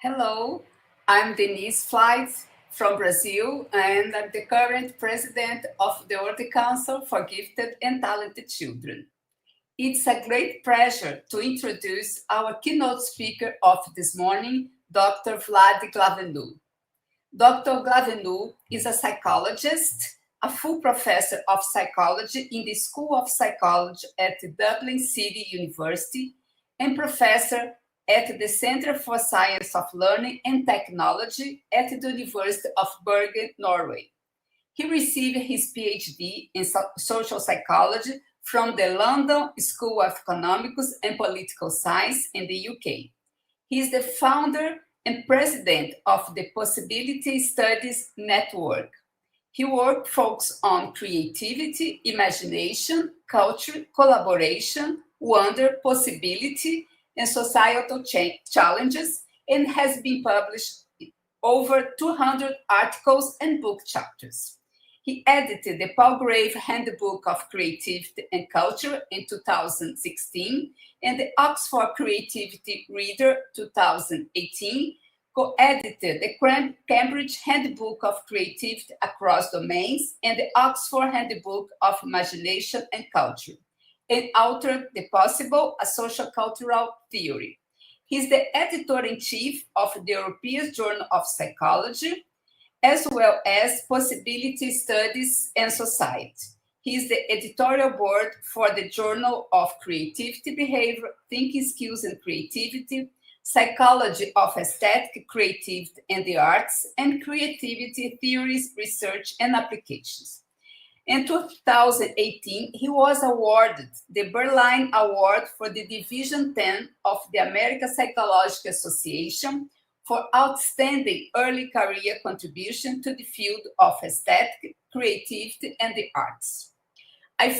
Hello, I'm Denise Vlad from Brazil, and I'm the current president of the World Council for Gifted and Talented Children. It's a great pleasure to introduce our keynote speaker of this morning, Dr. Vlad Glaveanu. Dr. Glaveanu is a psychologist, a full professor of psychology in the School of Psychology at Dublin City University and professor at the Center for Science of Learning and Technology at the University of Bergen, Norway. He received his PhD in social psychology from the London School of Economics and Political Science in the UK. He is the founder and president of the Possibility Studies Network. His work focuses on creativity, imagination, culture, collaboration, wonder, possibility, and societal challenges, and has been published over 200 articles and book chapters. He edited the Palgrave Handbook of Creativity and Culture in 2016 and the Oxford Creativity Reader 2018, co-edited the Cambridge Handbook of Creativity Across Domains and the Oxford Handbook of Imagination and Culture, and authored The Possible, a Social Cultural Theory. He's the editor-in-chief of the European Journal of Psychology, as well as Possibility Studies and Society. He is the editorial board for the Journal of Creativity Behavior, Thinking Skills and Creativity, Psychology of Aesthetic, Creativity and the Arts, and Creativity Theories, Research and Applications. In 2018, he was awarded the Berlin Award for the Division 10 of the American Psychological Association for outstanding early career contribution to the field of aesthetic, creativity, and the arts. I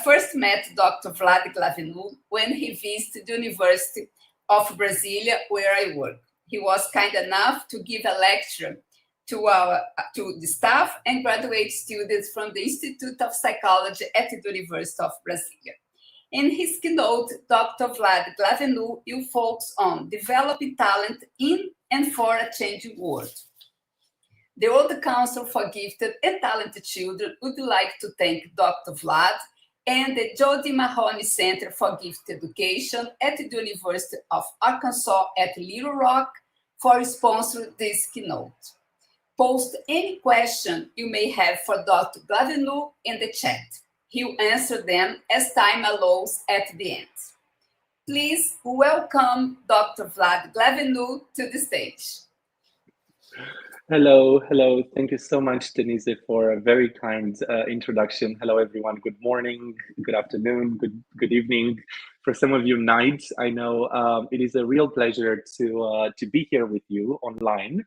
first met Dr. Vlad Glaveanu when he visited the University of Brasilia, where I work. He was kind enough to give a lecture to the staff and graduate students from the Institute of Psychology at the University of Brasilia. In his keynote, Dr. Vlad Glaveanu will focus on developing talent in and for a changing world. The World Council for Gifted and Talented Children would like to thank Dr. Vlad and the Jody Mahoney Center for Gifted Education at the University of Arkansas at Little Rock for sponsoring this keynote. Post any question you may have for Dr. Glaveanu in the chat. He'll answer them as time allows at the end. Please welcome Dr. Vlad Glaveanu to the stage. Hello. Thank you so much, Denise, for a very kind introduction. Hello, everyone. Good morning, good afternoon, good evening. For some of you, night. I know it is a real pleasure to be here with you online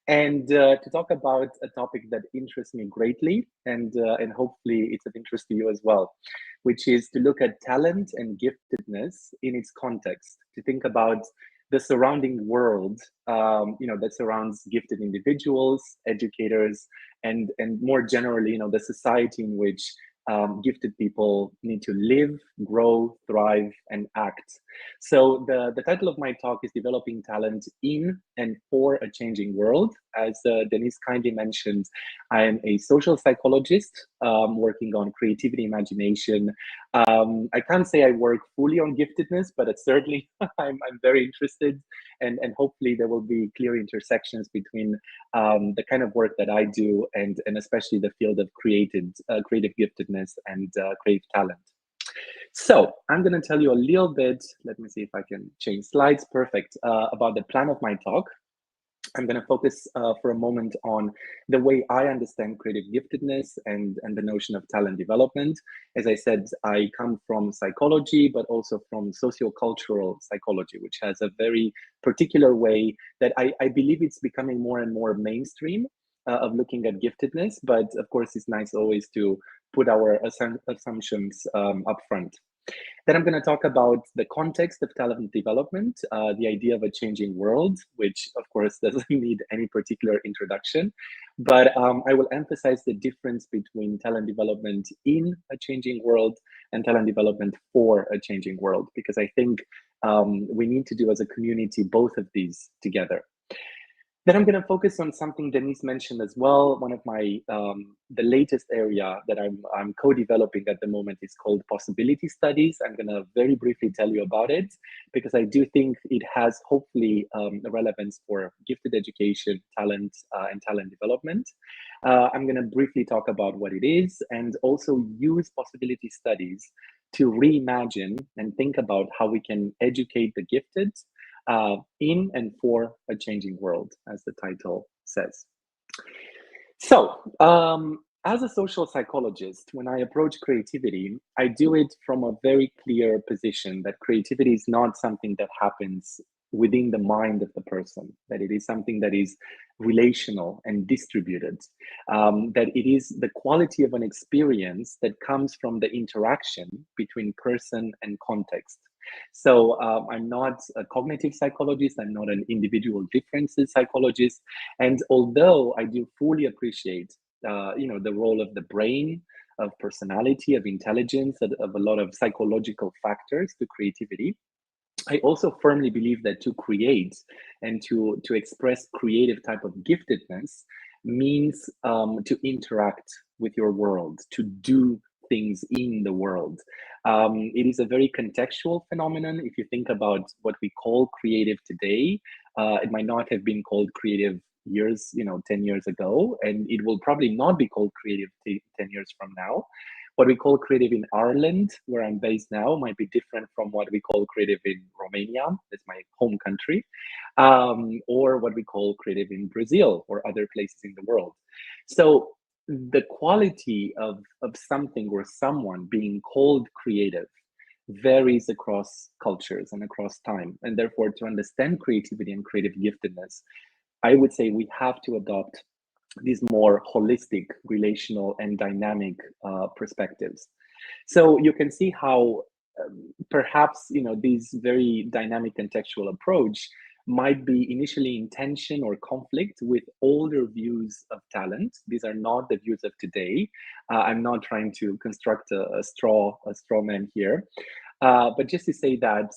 and to talk about a topic that interests me greatly, and hopefully it's of interest to you as well, which is to look at talent and giftedness in its context, to think about the surrounding world, that surrounds gifted individuals, educators, and more generally, the society in which gifted people need to live, grow, thrive, and act. So the title of my talk is Developing Talent in and for a Changing World. As Denise kindly mentioned, I am a social psychologist working on creativity, imagination. I can't say I work fully on giftedness, but it's certainly I'm very interested, and hopefully there will be clear intersections between the kind of work that I do and especially the field of creative giftedness and creative talent. So I'm going to tell you a little bit, let me see if I can change slides, perfect, about the plan of my talk. I'm going to focus for a moment on the way I understand creative giftedness and the notion of talent development. As I said, I come from psychology, but also from sociocultural psychology, which has a very particular way that I believe it's becoming more and more mainstream of looking at giftedness. But of course, it's nice always to put our assumptions up front. Then I'm going to talk about the context of talent development, the idea of a changing world, which of course doesn't need any particular introduction, but I will emphasize the difference between talent development in a changing world and talent development for a changing world, because I think we need to do as a community both of these together. Then I'm going to focus on something Denise mentioned as well. One of my the latest area that I'm co-developing at the moment is called possibility studies. I'm going to very briefly tell you about it because I do think it has hopefully a relevance for gifted education, talent, and talent development. I'm going to briefly talk about what it is and also use possibility studies to reimagine and think about how we can educate the gifted in and for a changing world, as the title says. So, as a social psychologist, when I approach creativity, I do it from a very clear position that creativity is not something that happens within the mind of the person, that it is something that is relational and distributed, that it is the quality of an experience that comes from the interaction between person and context. So I'm not a cognitive psychologist, I'm not an individual differences psychologist. And although I do fully appreciate the role of the brain, of personality, of intelligence, of a lot of psychological factors to creativity, I also firmly believe that to create and to express creative type of giftedness means to interact with your world, to do things in the world. It is a very contextual phenomenon. If you think about what we call creative today, it might not have been called creative years, 10 years ago, and it will probably not be called creative 10 years from now. What we call creative in Ireland, where I'm based now, might be different from what we call creative in Romania, that's my home country, or what we call creative in Brazil or other places in the world. So the quality of something or someone being called creative varies across cultures and across time. And therefore, to understand creativity and creative giftedness, I would say we have to adopt these more holistic, relational, and dynamic perspectives. So you can see how perhaps these very dynamic contextual approach might be initially in tension or conflict with older views of talent. These are not the views of today. I'm not trying to construct a straw man here. But just to say that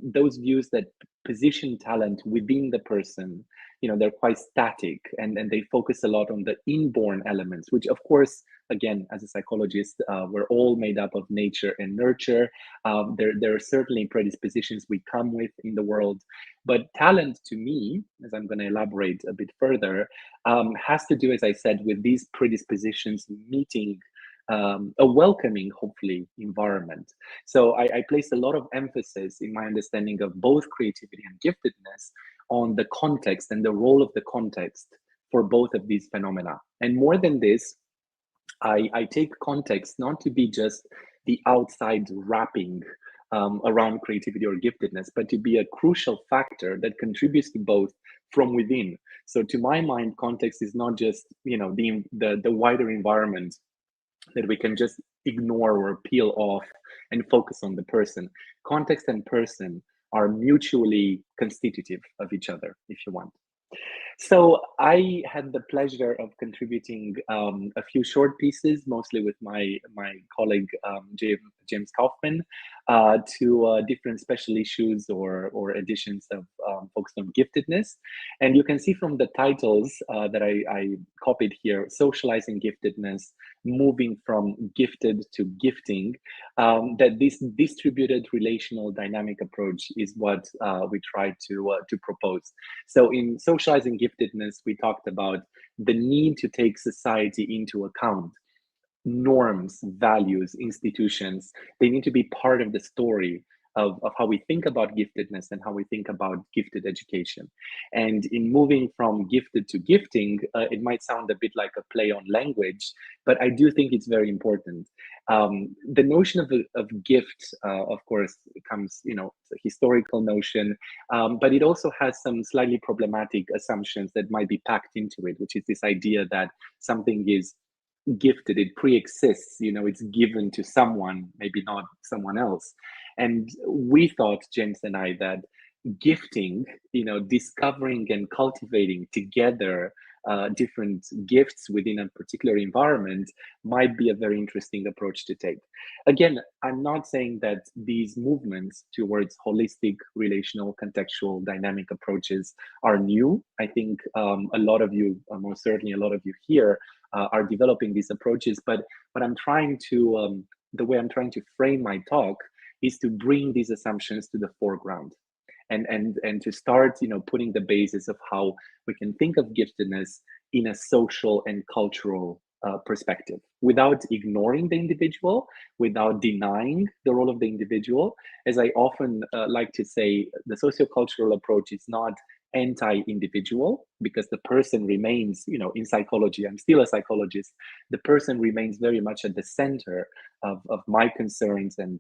those views that position talent within the person, they're quite static and they focus a lot on the inborn elements, which of course, again, as a psychologist, we're all made up of nature and nurture. There are certainly predispositions we come with in the world. But talent to me, as I'm going to elaborate a bit further, has to do, as I said, with these predispositions meeting a welcoming, hopefully, environment. So I place a lot of emphasis in my understanding of both creativity and giftedness on the context and the role of the context for both of these phenomena. And more than this, I take context not to be just the outside wrapping around creativity or giftedness, but to be a crucial factor that contributes to both from within. So to my mind, context is not just the wider environment that we can just ignore or peel off and focus on the person. Context and person are mutually constitutive of each other, if you want. So I had the pleasure of contributing a few short pieces, mostly with my colleague James Kaufman, to different special issues or editions of focused on giftedness. And you can see from the titles that I copied here: socializing giftedness, moving from gifted to gifting, that this distributed relational dynamic approach is what we try to propose. So in socializing giftedness, we talked about the need to take society into account. Norms, values, institutions, they need to be part of the story of how we think about giftedness and how we think about gifted education. And in moving from gifted to gifting, it might sound a bit like a play on language, but I do think it's very important. The notion of gift, of course, comes, it's a historical notion, but it also has some slightly problematic assumptions that might be packed into it, which is this idea that something is gifted, it pre-exists, it's given to someone, maybe not someone else. And we thought, James and I, that gifting, discovering and cultivating together different gifts within a particular environment might be a very interesting approach to take. Again, I'm not saying that these movements towards holistic, relational, contextual, dynamic approaches are new. I think a lot of you, most certainly a lot of you here, are developing these approaches. But I'm trying to, the way I'm trying to frame my talk is to bring these assumptions to the foreground. And to start, putting the basis of how we can think of giftedness in a social and cultural perspective, without ignoring the individual, without denying the role of the individual. As I often like to say, the sociocultural approach is not anti-individual, because the person remains, in psychology, I'm still a psychologist, the person remains very much at the center of my concerns and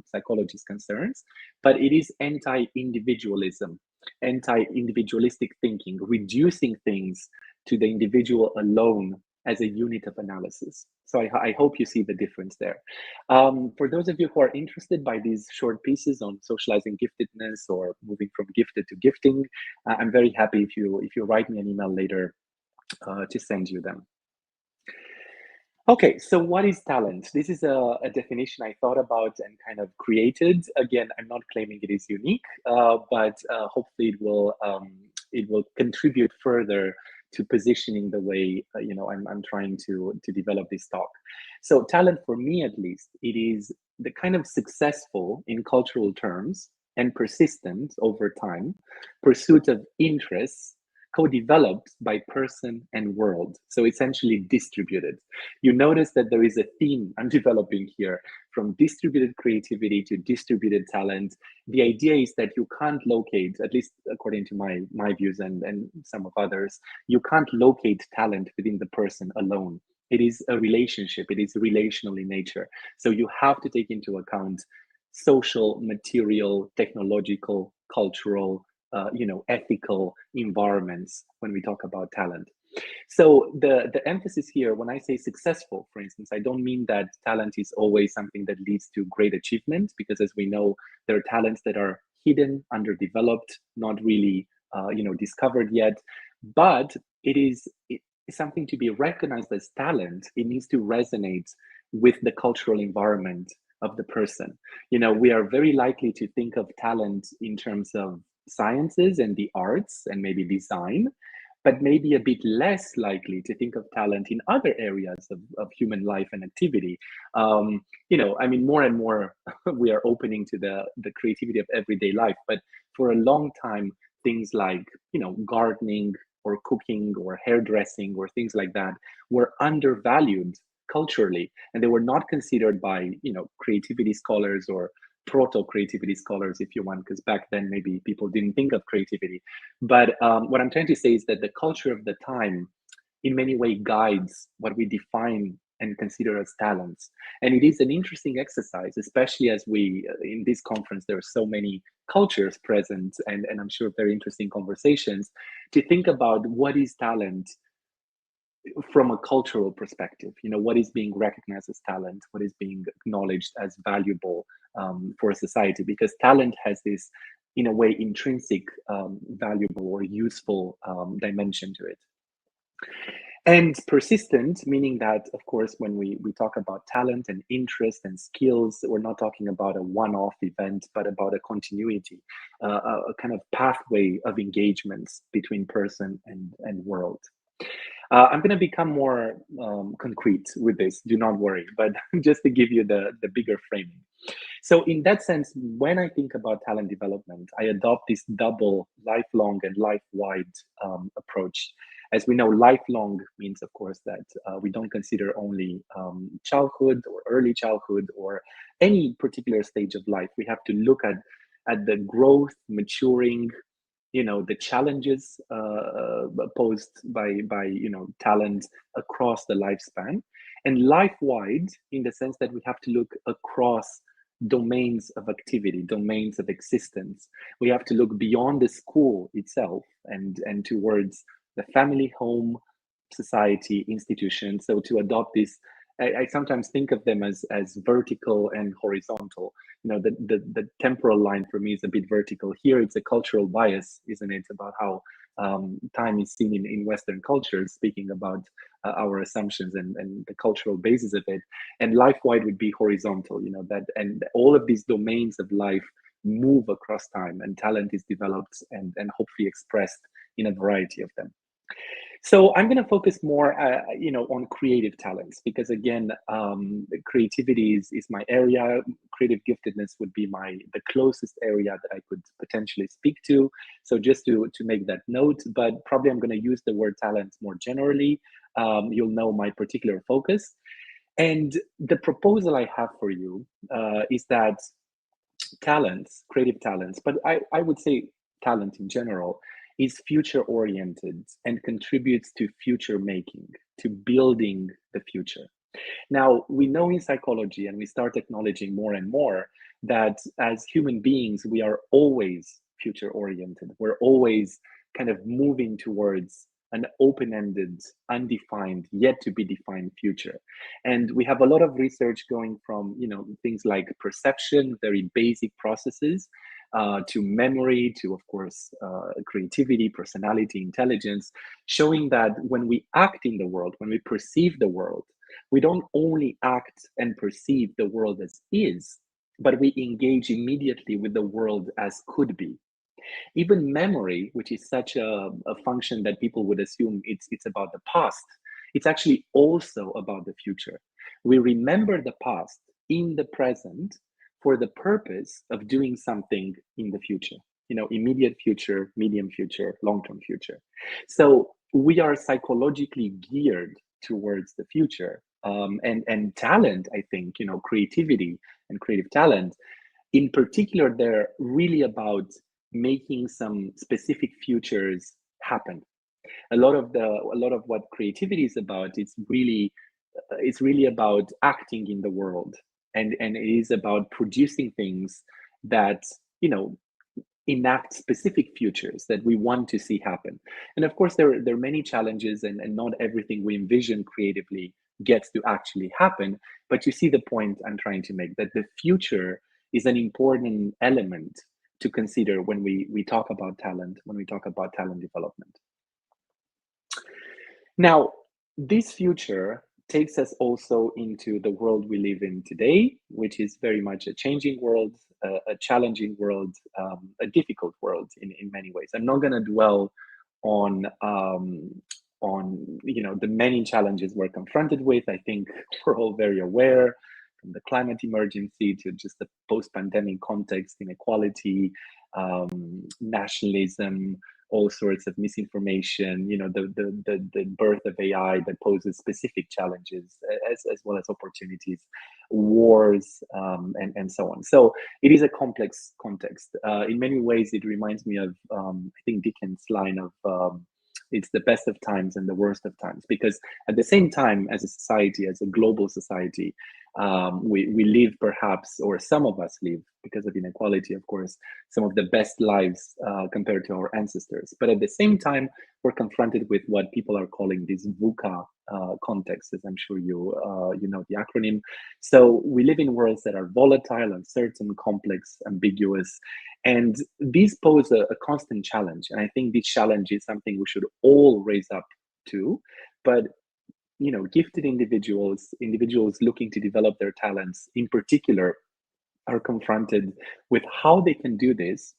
psychology's concerns. But it is anti-individualism, anti-individualistic thinking, reducing things to the individual alone as a unit of analysis. So I hope you see the difference there. For those of you who are interested by these short pieces on socializing giftedness or moving from gifted to gifting, I'm very happy if you write me an email later to send you them. Okay, so what is talent? This is a definition I thought about and kind of created. Again, I'm not claiming it is unique, but hopefully it will contribute further to positioning the way I'm trying to develop this talk. So talent, for me at least, it is the kind of successful in cultural terms and persistent over time pursuit of interests co-developed by person and world, so essentially distributed. You notice that there is a theme I'm developing here, from distributed creativity to distributed talent. The idea is that you can't locate, at least according to my views and some of others, you can't locate talent within the person alone. It is a relationship, it is relational in nature. So you have to take into account social, material, technological, cultural, ethical environments when we talk about talent. So the emphasis here, when I say successful, for instance, I don't mean that talent is always something that leads to great achievement, because as we know, there are talents that are hidden, underdeveloped, not really, discovered yet. But it is something to be recognized as talent. It needs to resonate with the cultural environment of the person. We are very likely to think of talent in terms of sciences and the arts and maybe design, but maybe a bit less likely to think of talent in other areas of human life and activity. More and more we are opening to the creativity of everyday life, but for a long time, things like, gardening or cooking or hairdressing or things like that were undervalued culturally, and they were not considered by, creativity scholars or proto-creativity scholars, if you want, because back then maybe people didn't think of creativity. But what I'm trying to say is that the culture of the time in many ways guides what we define and consider as talents. And it is an interesting exercise, especially as in this conference, there are so many cultures present, and I'm sure very interesting conversations, to think about what is talent from a cultural perspective. What is being recognized as talent, what is being acknowledged as valuable for a society, because talent has this, in a way, intrinsic valuable or useful dimension to it. And persistent, meaning that, of course, when we talk about talent and interest and skills, we're not talking about a one-off event, but about a continuity, a kind of pathway of engagements between person and world. I'm going to become more concrete with this, do not worry, but just to give you the bigger framing. So in that sense, when I think about talent development, I adopt this double lifelong and life-wide approach. As we know, lifelong means, of course, that we don't consider only childhood or early childhood or any particular stage of life. We have to look at the growth, maturing, the challenges posed by talent across the lifespan, and life-wide in the sense that we have to look across domains of activity, domains of existence. We have to look beyond the school itself and towards the family, home, society, institution. So to adopt this, I sometimes think of them as vertical and horizontal. The temporal line for me is a bit vertical. Here it's a cultural bias, isn't it, about how time is seen in Western cultures, speaking about our assumptions and the cultural basis of it. And life-wide would be horizontal, that, and all of these domains of life move across time, and talent is developed and hopefully expressed in a variety of them. So I'm going to focus more, on creative talents, because again, creativity is my area. Creative giftedness would be the closest area that I could potentially speak to. So just to make that note, but probably I'm going to use the word talent more generally. You'll know my particular focus. And the proposal I have for you is that talents, creative talents, but I would say talent in general, is future oriented and contributes to future making, to building the future. Now, we know in psychology, and we start acknowledging more and more, that as human beings, we are always future oriented. We're always kind of moving towards an open-ended, undefined, yet to be defined future. And we have a lot of research going from, things like perception, very basic processes, to memory, to, of course, creativity, personality, intelligence, showing that when we act in the world, when we perceive the world, we don't only act and perceive the world as is, but we engage immediately with the world as could be. Even memory, which is such a function that people would assume it's about the past, it's actually also about the future. We remember the past in the present for the purpose of doing something in the future, immediate future, medium future, long-term future. So we are psychologically geared towards the future. And talent, I think, creativity and creative talent, in particular, they're really about making some specific futures happen. A lot of what creativity is about, it's really about acting in the world, and it is about producing things that, enact specific futures that we want to see happen. And of course, there are many challenges, and not everything we envision creatively gets to actually happen. But you see the point I'm trying to make, that the future is an important element to consider when we talk about talent, when we talk about talent development. Now, this future takes us also into the world we live in today, which is very much a changing world, a challenging world, a difficult world in many ways. I'm not going to dwell on the many challenges we're confronted with. I think we're all very aware, from the climate emergency to just the post-pandemic context, inequality, nationalism, all sorts of misinformation, the birth of AI that poses specific challenges as well as opportunities, wars, and so on. So it is a complex context. In many ways, it reminds me of, I think, Dickens' line of, it's the best of times and the worst of times, because at the same time, as a society, as a global society, we live perhaps, or some of us live, because of inequality, of course, some of the best lives compared to our ancestors. But at the same time, we're confronted with what people are calling this VUCA context, as I'm sure you know the acronym. So we live in worlds that are volatile, uncertain, complex, ambiguous, and these pose a constant challenge. And I think this challenge is something we should all raise up to. But gifted individuals looking to develop their talents in particular are confronted with how they can do this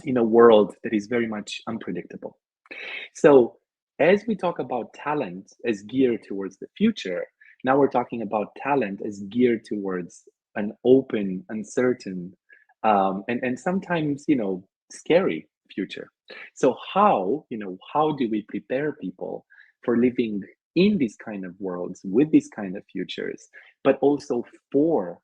in a world that is very much unpredictable. So as we talk about talent as geared towards the future, now we're talking about talent as geared towards an open, uncertain, and sometimes, scary future. So how do we prepare people for living in these kind of worlds with these kind of futures, but also for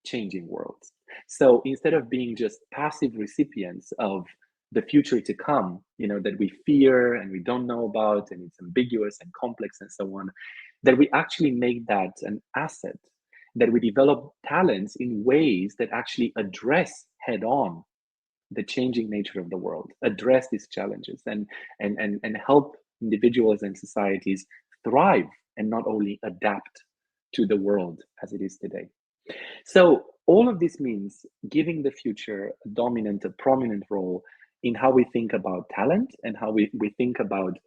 changing worlds? So instead of being just passive recipients of the future to come, that we fear and we don't know about, and it's ambiguous and complex and so on, that we actually make that an asset, that we develop talents in ways that actually address head on the changing nature of the world, address these challenges, and help individuals and societies thrive and not only adapt to the world as it is today. So all of this means giving the future a dominant, a prominent role in how we think about talent and how we think about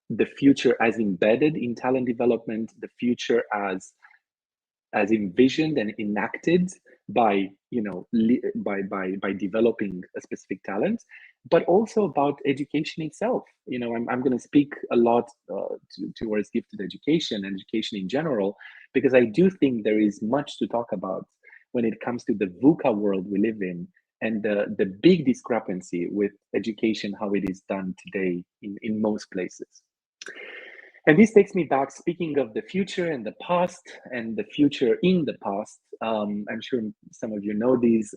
the future as embedded in talent development, the future as envisioned and enacted by by developing a specific talent, but also about education itself. I'm going to speak a lot towards gifted education and education in general, because I do think there is much to talk about when it comes to the VUCA world we live in, and the big discrepancy with education, how it is done today in most places. And this takes me back, speaking of the future and the past, and the future in the past. I'm sure some of you know these.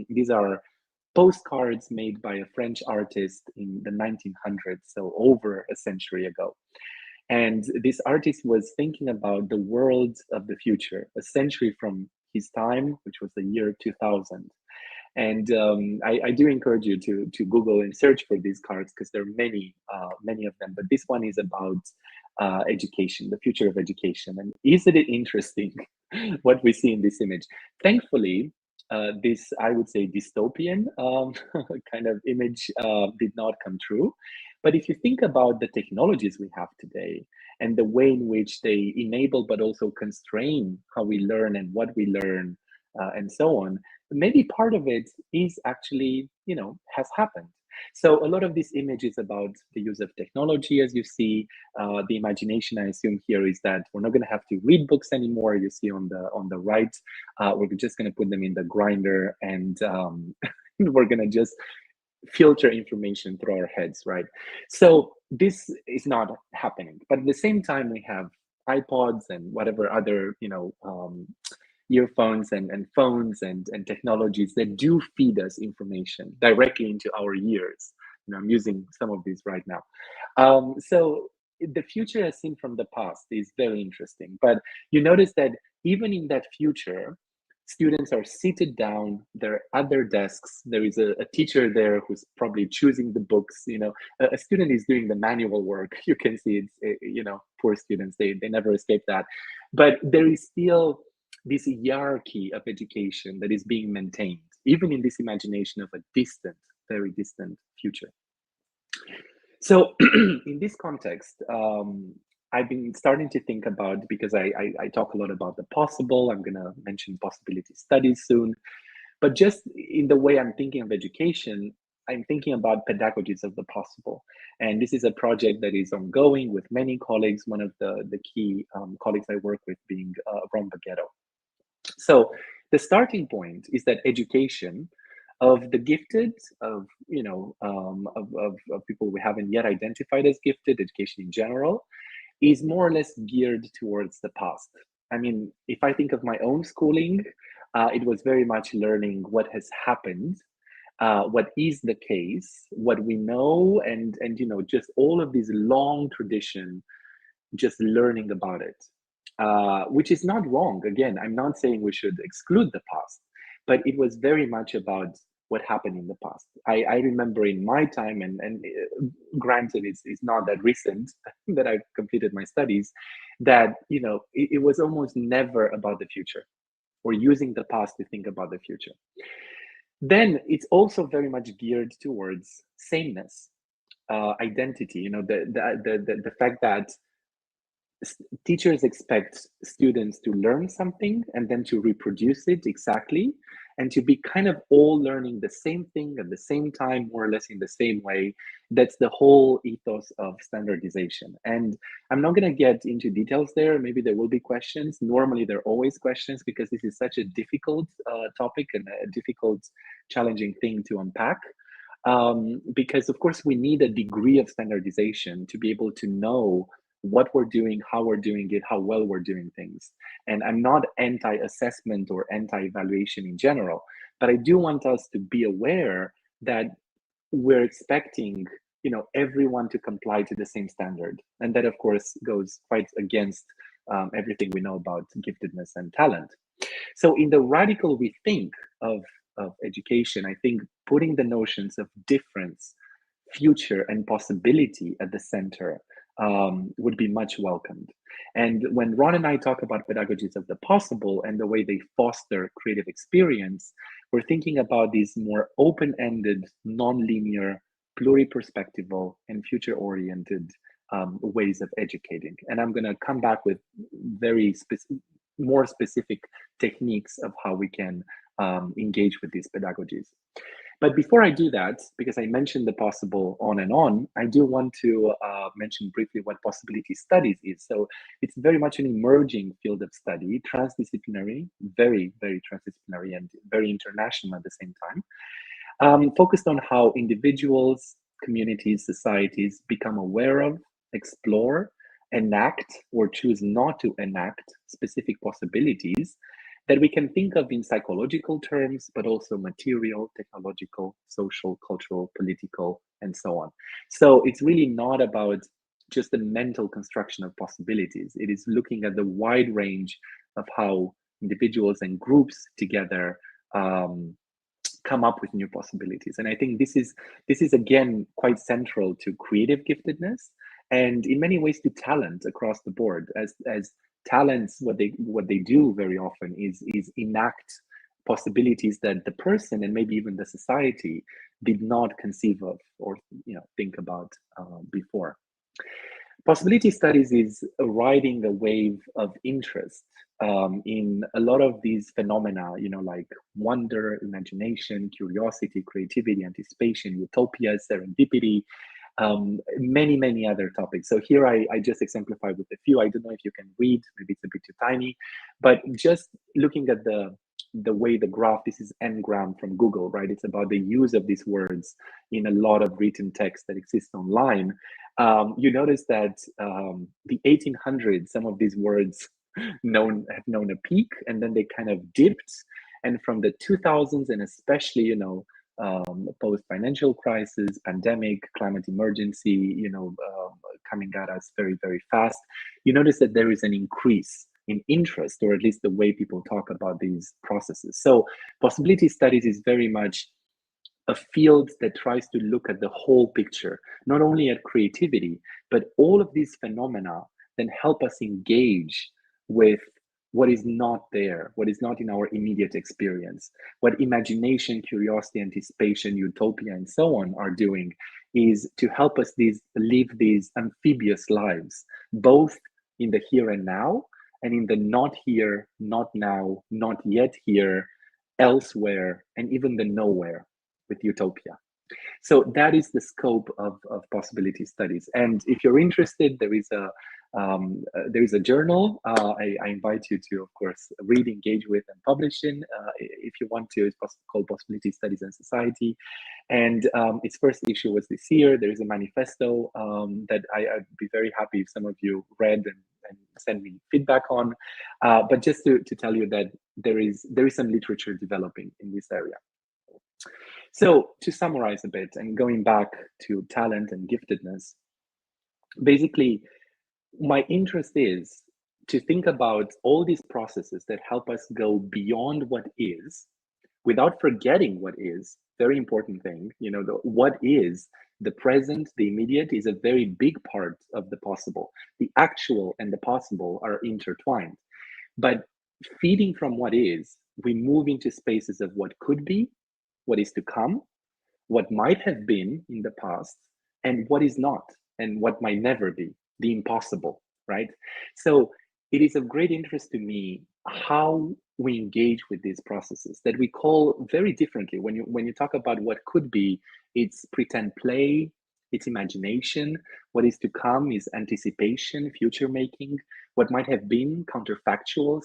These are postcards made by a French artist in the 1900s, so over a century ago. And this artist was thinking about the world of the future, a century from his time, which was the year 2000. And I do encourage you to Google and search for these cards, because there are many of them. But this one is about education, the future of education. And isn't it interesting what we see in this image? Thankfully, this, I would say, dystopian kind of image did not come true. But if you think about the technologies we have today and the way in which they enable but also constrain how we learn and what we learn, and so on, maybe part of it is actually, has happened. So a lot of this image is about the use of technology, as you see. The imagination, I assume, here is that we're not going to have to read books anymore. You see on the right, we're just going to put them in the grinder, and we're going to just filter information through our heads, right? So this is not happening. But at the same time, we have iPods and whatever other, earphones and phones and technologies that do feed us information directly into our ears. I'm using some of these right now. So the future as seen from the past is very interesting. But you notice that even in that future, students are seated down, they're at their desks. There is a teacher there who's probably choosing the books. A student is doing the manual work. You can see it's, poor students, they never escape that. But there is still this hierarchy of education that is being maintained, even in this imagination of a distant, very distant future. So in this context, I've been starting to think about, because I talk a lot about the possible, I'm going to mention possibility studies soon, but just in the way I'm thinking of education, I'm thinking about pedagogies of the possible. And this is a project that is ongoing with many colleagues, one of the key colleagues I work with being Ron Baghetto. So the starting point is that education of the gifted, of people we haven't yet identified as gifted, education in general, is more or less geared towards the past. I mean, if I think of my own schooling, it was very much learning what has happened, what is the case, what we know, and just all of this long tradition, just learning about it. Which is not wrong. Again, I'm not saying we should exclude the past, but it was very much about what happened in the past. I remember in my time, and granted, it's not that recent that I've completed my studies, that it was almost never about the future, or using the past to think about the future. Then it's also very much geared towards sameness, identity. The fact that teachers expect students to learn something and then to reproduce it exactly, and to be kind of all learning the same thing at the same time, more or less in the same way. That's the whole ethos of standardization. And I'm not going to get into details there. Maybe there will be questions. Normally, there are always questions, because this is such a difficult topic and a difficult, challenging thing to unpack. Because, of course, we need a degree of standardization to be able to know what we're doing, how we're doing it, how well we're doing things. And I'm not anti-assessment or anti-evaluation in general, but I do want us to be aware that we're expecting, everyone to comply to the same standard. And that, of course, goes quite against everything we know about giftedness and talent. So in the radical rethink of education, I think putting the notions of difference, future, and possibility at the center would be much welcomed. And when Ron and I talk about pedagogies of the possible and the way they foster creative experience, we're thinking about these more open-ended, non-linear, pluriperspectival, and future-oriented ways of educating. And I'm going to come back with more specific techniques of how we can engage with these pedagogies. But before I do that, because I mentioned the possible on and on, I do want to mention briefly what possibility studies is. So it's very much an emerging field of study, transdisciplinary, very, very transdisciplinary and very international at the same time, focused on how individuals, communities, societies become aware of, explore, enact, or choose not to enact specific possibilities that we can think of in psychological terms, but also material, technological, social, cultural, political, and so on. So it's really not about just the mental construction of possibilities. It is looking at the wide range of how individuals and groups together come up with new possibilities. And I think this is again quite central to creative giftedness, and in many ways to talent across the board. As talents, what they do very often is enact possibilities that the person and maybe even the society did not conceive of or think about before. Possibility studies is riding the wave of interest in a lot of these phenomena, like wonder, imagination, curiosity, creativity, anticipation, utopia, serendipity, many other topics. So here I just exemplify with a few. I don't know if you can read, maybe it's a bit too tiny, but just looking at the way the graph, this is ngram from Google, right? It's about the use of these words in a lot of written text that exists online. You notice that the 1800s, some of these words have known a peak, and then they kind of dipped. And from the 2000s, and especially, post-financial crisis, pandemic, climate emergency, coming at us very, very fast, you notice that there is an increase in interest, or at least the way people talk about these processes. So possibility studies is very much a field that tries to look at the whole picture, not only at creativity, but all of these phenomena then help us engage with what is not there, what is not in our immediate experience. What imagination, curiosity, anticipation, utopia, and so on are doing is to help us live these amphibious lives, both in the here and now, and in the not here, not now, not yet here, elsewhere, and even the nowhere with utopia. So that is the scope of possibility studies. And if you're interested, there is a journal. I invite you to, of course, read, engage with, and publish in. If you want to, it's called Possibility Studies and Society. And its first issue was this year. There is a manifesto that I'd be very happy if some of you read and send me feedback on. But just to tell you that there is some literature developing in this area. So to summarize a bit and going back to talent and giftedness, basically, my interest is to think about all these processes that help us go beyond what is, without forgetting what is. Very important thing, what is the present, the immediate is a very big part of the possible. The actual and the possible are intertwined. But feeding from what is, we move into spaces of what could be, what is to come, what might have been in the past, and what is not, and what might never be, the impossible, right? So it is of great interest to me how we engage with these processes that we call very differently. When you talk about what could be, it's pretend play, it's imagination. What is to come is anticipation, future making. What might have been, counterfactual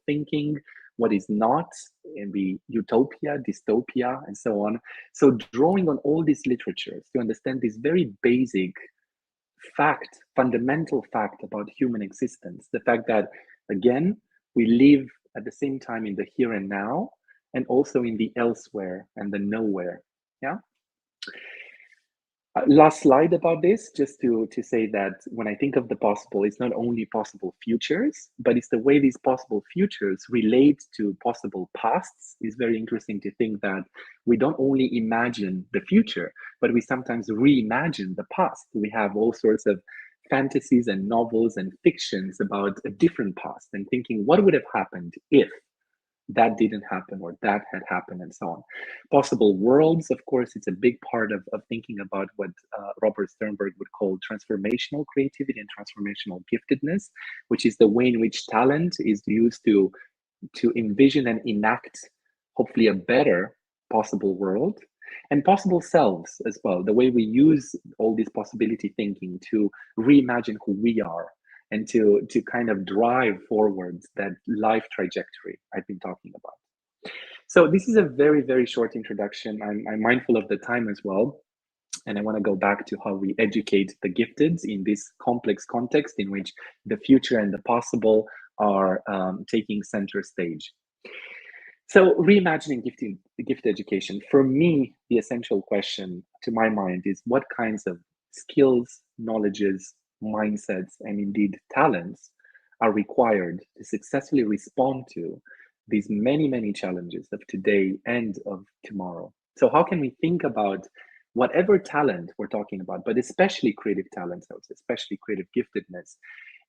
thinking. What is not, and be utopia, dystopia, and so on. So drawing on all these literatures to understand this very basic fact, fundamental fact about human existence, the fact that, again, we live at the same time in the here and now, and also in the elsewhere and the nowhere. Yeah. Last slide about this, just to say that when I think of the possible, it's not only possible futures, but it's the way these possible futures relate to possible pasts. It's very interesting to think that we don't only imagine the future, but we sometimes reimagine the past. We have all sorts of fantasies and novels and fictions about a different past, and thinking what would have happened if. that didn't happen or that had happened and so on. Possible worlds, of course, it's a big part of thinking about what Robert Sternberg would call transformational creativity and transformational giftedness, which is the way in which talent is used to envision and enact hopefully a better possible world, and possible selves as well, the way we use all this possibility thinking to reimagine who we are and to kind of drive forwards that life trajectory I've been talking about. So this is a very, very short introduction. I'm mindful of the time as well. And I want to go back to how we educate the gifted in this complex context in which the future and the possible are taking center stage. So reimagining gift education, for me, the essential question to my mind is what kinds of skills, knowledges, mindsets, and indeed talents are required to successfully respond to these many, many challenges of today and of tomorrow. So how can we think about whatever talent we're talking about, but especially creative talents, especially creative giftedness,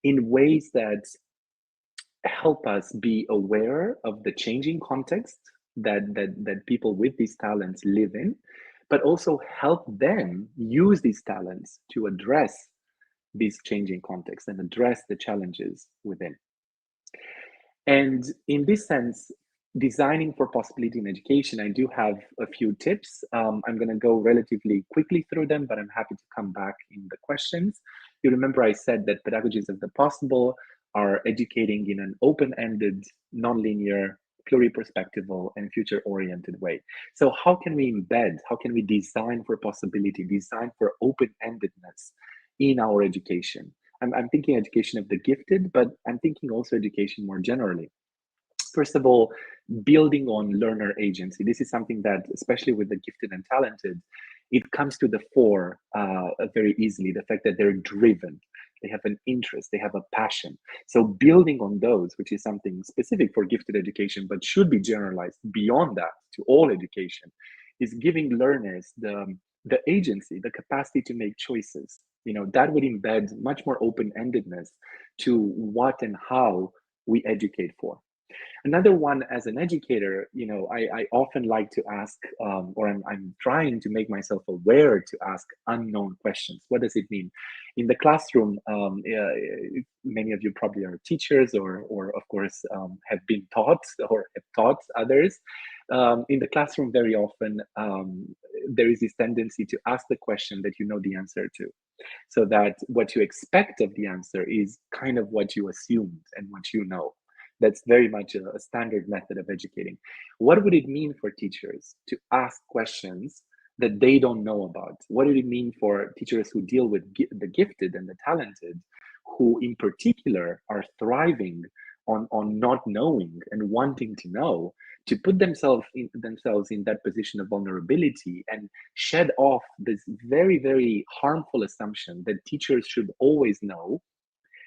in ways that help us be aware of the changing context that people with these talents live in, but also help them use these talents to address these changing contexts and address the challenges within. And in this sense, designing for possibility in education, I do have a few tips. I'm going to go relatively quickly through them, but I'm happy to come back in the questions. You remember I said that pedagogies of the possible are educating in an open-ended, non-linear, pluriperspectival, and future-oriented way. So how can we embed, how can we design for possibility, design for open-endedness in our education? I'm thinking education of the gifted, but I'm thinking also education more generally. First of all, building on learner agency. This is something that, especially with the gifted and talented, it comes to the fore very easily. The fact that they're driven, they have an interest, they have a passion. So building on those, which is something specific for gifted education, but should be generalized beyond that to all education, is giving learners the agency, the capacity to make choices. That would embed much more open-endedness to what and how we educate for. Another one, as an educator, I often like to ask, or I'm trying to make myself aware to ask unknown questions. What does it mean? In the classroom, many of you probably are teachers or of course, have been taught or have taught others. In the classroom, very often, there is this tendency to ask the question that you know the answer to, so that what you expect of the answer is kind of what you assumed and what you know. That's very much a standard method of educating. What would it mean for teachers to ask questions that they don't know about? What would it mean for teachers who deal with the gifted and the talented, who in particular are thriving on not knowing and wanting to know, to put themselves in that position of vulnerability and shed off this very, very harmful assumption that teachers should always know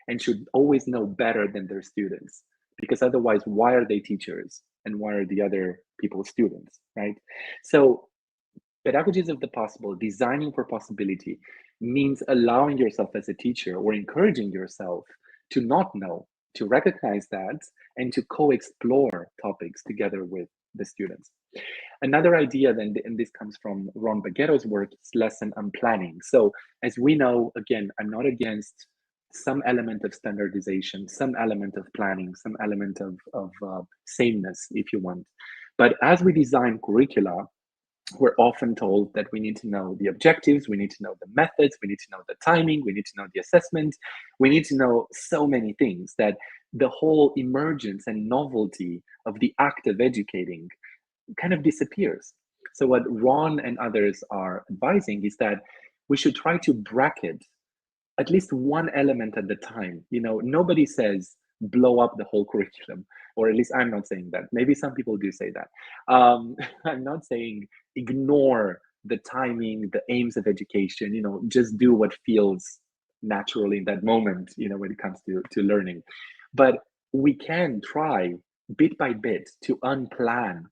and should always know better than their students? Because otherwise, why are they teachers and why are the other people students, right? So pedagogies of the possible, designing for possibility, means allowing yourself as a teacher or encouraging yourself to not know, to recognize that, and to co-explore topics together with the students. Another idea then, and this comes from Ron Baghetto's work, is lesson unplanning. So as we know, again, I'm not against some element of standardization, some element of planning, some element of sameness, if you want. But as we design curricula, we're often told that we need to know the objectives, we need to know the methods, we need to know the timing, we need to know the assessment, we need to know so many things that the whole emergence and novelty of the act of educating kind of disappears. So what Ron and others are advising is that we should try to bracket at least one element at the time. Nobody says blow up the whole curriculum, or at least I'm not saying that. Maybe some people do say that. I'm not saying ignore the timing, the aims of education, just do what feels natural in that moment, when it comes to learning. But we can try bit by bit to unplan,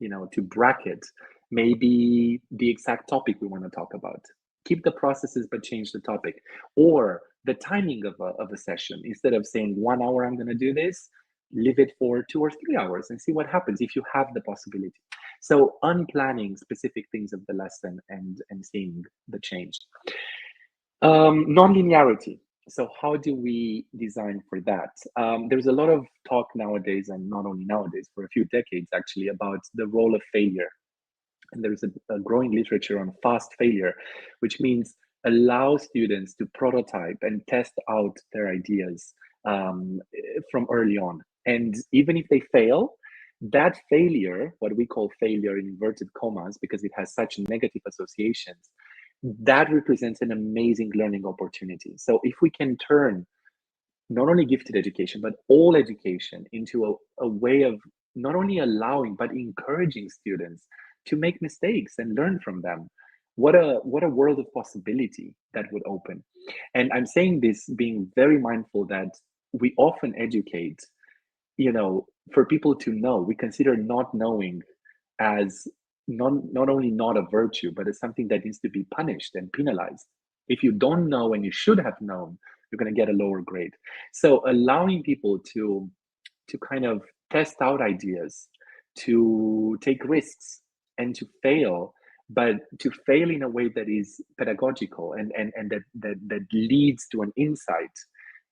to bracket maybe the exact topic we want to talk about. Keep the processes, but change the topic. Or the timing of a session. Instead of saying 1 hour, I'm going to do this, live it for 2 or 3 hours and see what happens if you have the possibility. So unplanning specific things of the lesson and seeing the change. Non-linearity. So how do we design for that? There's a lot of talk nowadays, and not only nowadays, for a few decades actually, about the role of failure. And there's a growing literature on fast failure, which means allow students to prototype and test out their ideas from early on. And even if they fail, that failure, what we call failure in inverted commas, because it has such negative associations, that represents an amazing learning opportunity. So if we can turn not only gifted education, but all education into a way of not only allowing, but encouraging students to make mistakes and learn from them, what a world of possibility that would open. And I'm saying this being very mindful that we often educate, for people to know. We consider not knowing as not only not a virtue, but as something that needs to be punished and penalized. If you don't know and you should have known, you're going to get a lower grade. So allowing people to kind of test out ideas, to take risks, and to fail, but to fail in a way that is pedagogical and that leads to an insight,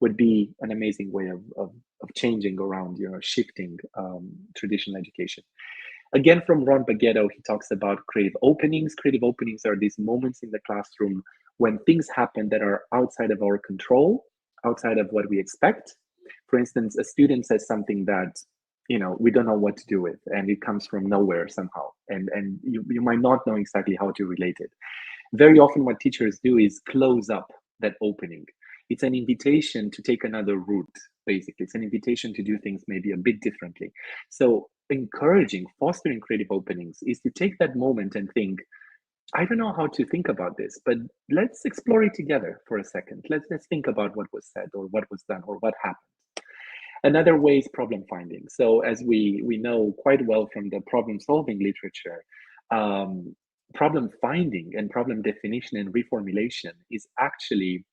would be an amazing way of changing around, shifting traditional education. Again, from Ron Baghetto, he talks about creative openings. Creative openings are these moments in the classroom when things happen that are outside of our control, outside of what we expect. For instance, a student says something that we don't know what to do with, and it comes from nowhere somehow, and you might not know exactly how to relate it. Very often what teachers do is close up that opening. It's an invitation to take another route, basically. It's an invitation to do things maybe a bit differently. So encouraging, fostering creative openings is to take that moment and think, I don't know how to think about this, but let's explore it together for a second. Let's think about what was said or what was done or what happened. Another way is problem finding. So as we know quite well from the problem solving literature, problem finding and problem definition and reformulation is actually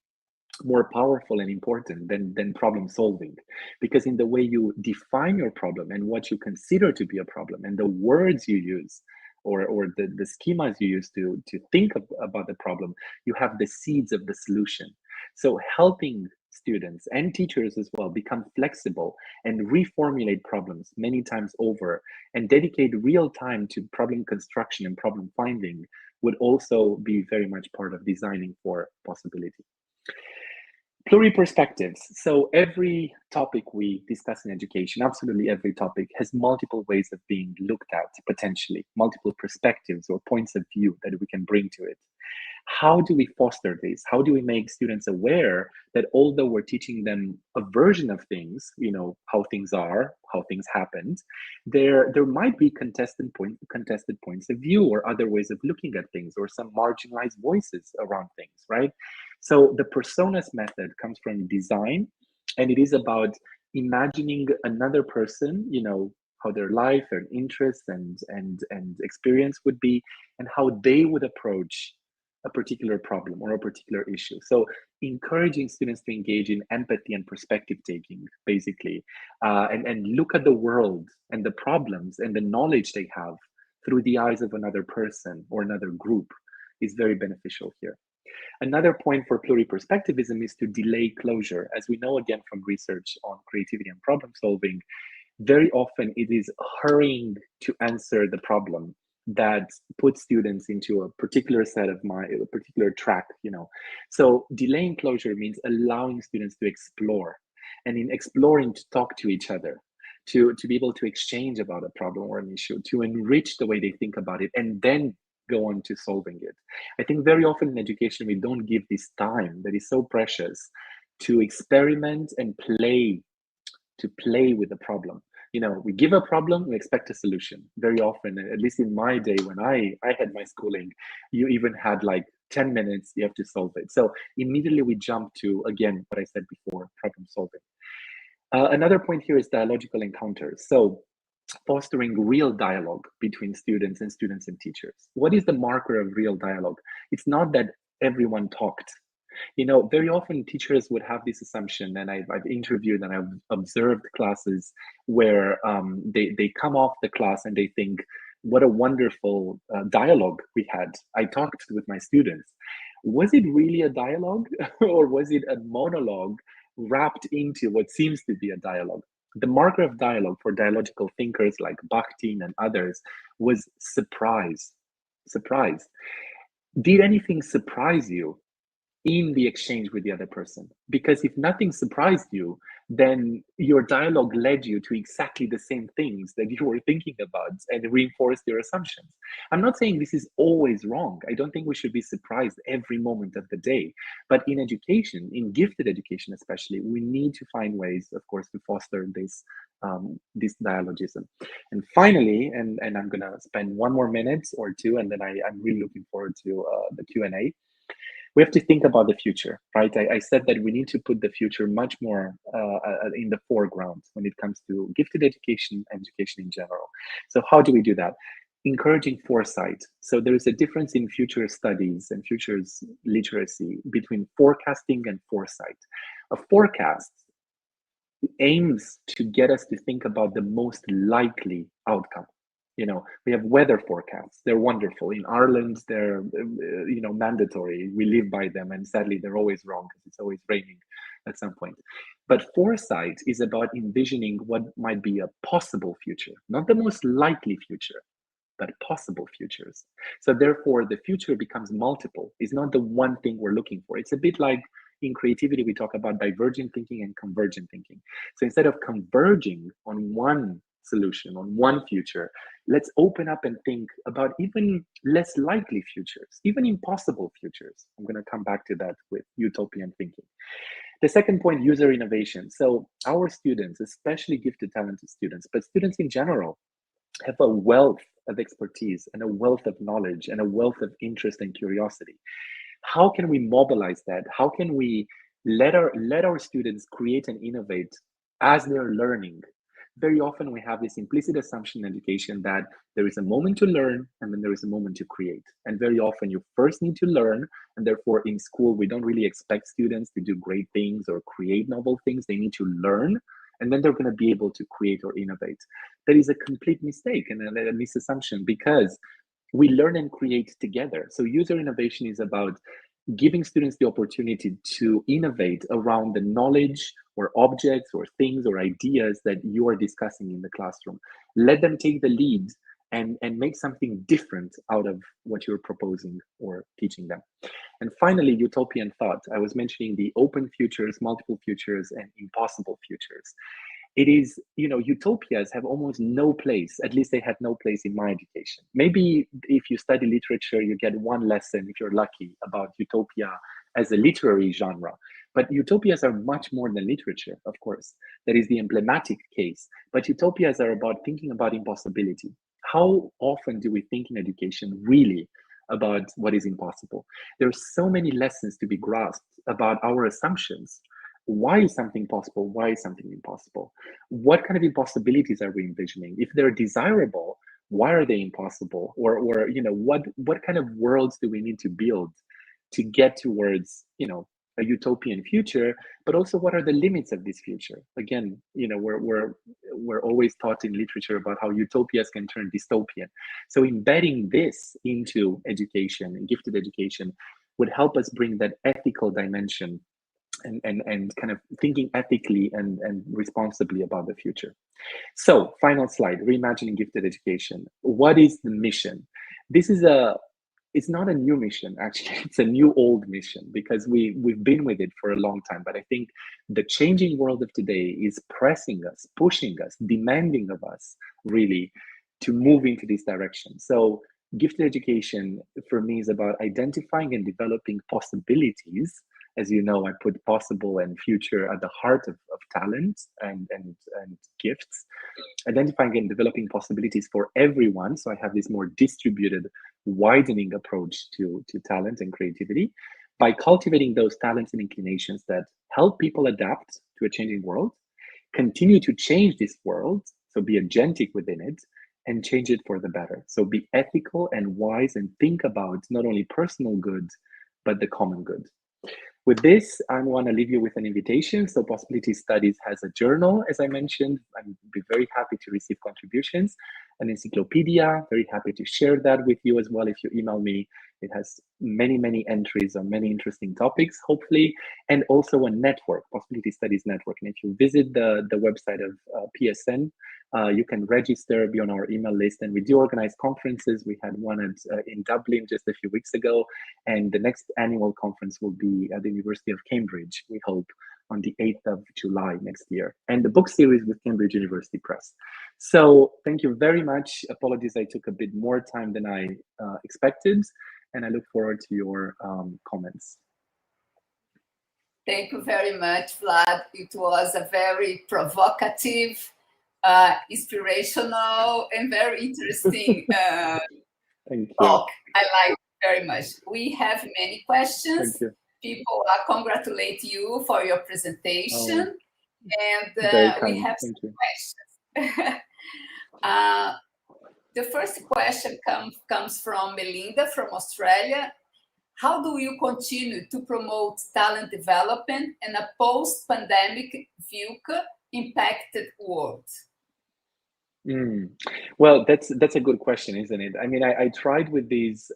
more powerful and important than problem solving, because in the way you define your problem and what you consider to be a problem and the words you use or the schemas you use to think about the problem, you have the seeds of the solution. So helping students and teachers as well become flexible and reformulate problems many times over and dedicate real time to problem construction and problem finding would also be very much part of designing for possibility. Pluriperspectives. So every topic we discuss in education, absolutely every topic, has multiple ways of being looked at, potentially, multiple perspectives or points of view that we can bring to it. How do we foster this? How do we make students aware that although we're teaching them a version of things, how things are, how things happened, there might be contested points of view or other ways of looking at things or some marginalized voices around things, right? So the personas method comes from design, and it is about imagining another person, how their life, their interests and experience would be, and how they would approach a particular problem or a particular issue. So encouraging students to engage in empathy and perspective taking, basically, and look at the world and the problems and the knowledge they have through the eyes of another person or another group is very beneficial here. Another point for pluriperspectivism is to delay closure. As we know, again, from research on creativity and problem solving, very often it is hurrying to answer the problem that puts students into a particular a particular track, So delaying closure means allowing students to explore, and in exploring, to talk to each other, to be able to exchange about a problem or an issue, to enrich the way they think about it, and then go on to solving it. I think very often in education, we don't give this time that is so precious to experiment and to play with the problem. We give a problem, we expect a solution. Very often, at least in my day when I had my schooling, you even had like 10 minutes, you have to solve it. So immediately we jump to, again, what I said before, problem solving. Another point here is dialogical encounters. So fostering real dialogue between students and teachers. What is the marker of real dialogue? It's not that everyone talked. Very often teachers would have this assumption, and I've interviewed and I've observed classes where they come off the class and they think, what a wonderful dialogue we had. I talked with my students. Was it really a dialogue or was it a monologue wrapped into what seems to be a dialogue? The marker of dialogue for dialogical thinkers like Bakhtin and others was surprise. Surprise. Did anything surprise you in the exchange with the other person? Because if nothing surprised you, then your dialogue led you to exactly the same things that you were thinking about and reinforced your assumptions. I'm not saying this is always wrong. I don't think we should be surprised every moment of the day. But in education, in gifted education especially, we need to find ways, of course, to foster this dialogism. And finally, and I'm going to spend one more minute or two, and then I'm really looking forward to the Q&A. We have to think about the future, right? I said that we need to put the future much more in the foreground when it comes to gifted education, education in general. So how do we do that? Encouraging foresight. So there is a difference in future studies and futures literacy between forecasting and foresight. A forecast aims to get us to think about the most likely outcome. We have weather forecasts. They're wonderful. In Ireland, they're mandatory. We live by them, and sadly, they're always wrong because it's always raining at some point. But foresight is about envisioning what might be a possible future, not the most likely future, but possible futures. So therefore, the future becomes multiple. It's not the one thing we're looking for. It's a bit like in creativity, we talk about divergent thinking and convergent thinking. So instead of converging on one solution, on one future, let's open up and think about even less likely futures, even impossible futures. I'm going to come back to that with utopian thinking. The second point, user innovation. So our students, especially gifted, talented students, but students in general, have a wealth of expertise and a wealth of knowledge and a wealth of interest and curiosity. How can we mobilize that? How can we let our students create and innovate as they're learning? Very often we have this implicit assumption in education that there is a moment to learn and then there is a moment to create. And very often you first need to learn, and therefore in school we don't really expect students to do great things or create novel things. They need to learn, and then they're going to be able to create or innovate. That is a complete mistake and a misassumption, because we learn and create together. So user innovation is about giving students the opportunity to innovate around the knowledge or objects or things or ideas that you are discussing in the classroom. Let them take the lead and make something different out of what you're proposing or teaching them. And finally, utopian thought. I was mentioning the open futures, multiple futures, and impossible futures. It is, utopias have almost no place, at least they had no place in my education. Maybe if you study literature, you get one lesson, if you're lucky, about utopia as a literary genre. But utopias are much more than literature, of course. That is the emblematic case. But utopias are about thinking about impossibility. How often do we think in education really about what is impossible? There are so many lessons to be grasped about our assumptions. Why is something possible? Why is something impossible? What kind of impossibilities are we envisioning? If they're desirable, why are they impossible? Or what kind of worlds do we need to build to get towards, a utopian future? But also, what are the limits of this future? Again, we're always taught in literature about how utopias can turn dystopian. So embedding this into education and gifted education would help us bring that ethical dimension and kind of thinking ethically and responsibly about the future. So, final slide, reimagining gifted education. What is the mission? It's not a new mission, actually. It's a new old mission, because we've been with it for a long time. But I think the changing world of today is pressing us, pushing us, demanding of us, really, to move into this direction. So gifted education for me is about identifying and developing possibilities. As you know, I put possible and future at the heart of talent and gifts, identifying and developing possibilities for everyone. So I have this more distributed, widening approach to talent and creativity by cultivating those talents and inclinations that help people adapt to a changing world, continue to change this world, so be agentic within it, and change it for the better. So be ethical and wise and think about not only personal good, but the common good. With this, I want to leave you with an invitation. So Possibility Studies has a journal, as I mentioned. I'd be very happy to receive contributions. An encyclopedia, very happy to share that with you as well if you email me. It has many, many entries on many interesting topics, hopefully, and also a network, Possibility Studies Network. And if you visit the website of PSN, you can register, be on our email list, and we do organize conferences. We had one in Dublin just a few weeks ago, and the next annual conference will be at the University of Cambridge, we hope, on the 8th of July next year, and the book series with Cambridge University Press. So thank you very much. Apologies, I took a bit more time than I expected, and I look forward to your comments. Thank you very much, Vlad. It was a very provocative, inspirational, and very interesting talk. I like it very much. We have many questions. Thank you. People congratulate you for your presentation. And we have some questions. The first question comes from Melinda from Australia. How do you continue to promote talent development in a post-pandemic VUCA impacted world? Well, that's a good question, isn't it? I mean, I tried with these